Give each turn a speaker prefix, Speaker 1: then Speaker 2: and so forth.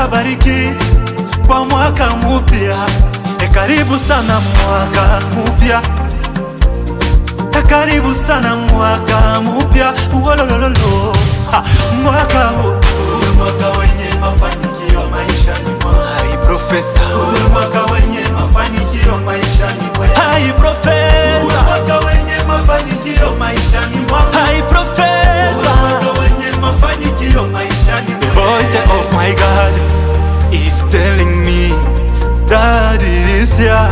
Speaker 1: akabariki kwa mwaka mpya. Karibu sana mwaka mpya, karibu sana mwaka mpya. Wolololo, mwaka huu mwaka wenye mafanikio maishani mwangu. Hai Profesa, mwaka wenye mafanikio maishani mwangu. Hai Profesa, mwaka wenye mafanikio maishani mwangu. Hai Profesa, mwaka wenye mafanikio maishani mwangu. The voice of my God is telling me that it is here.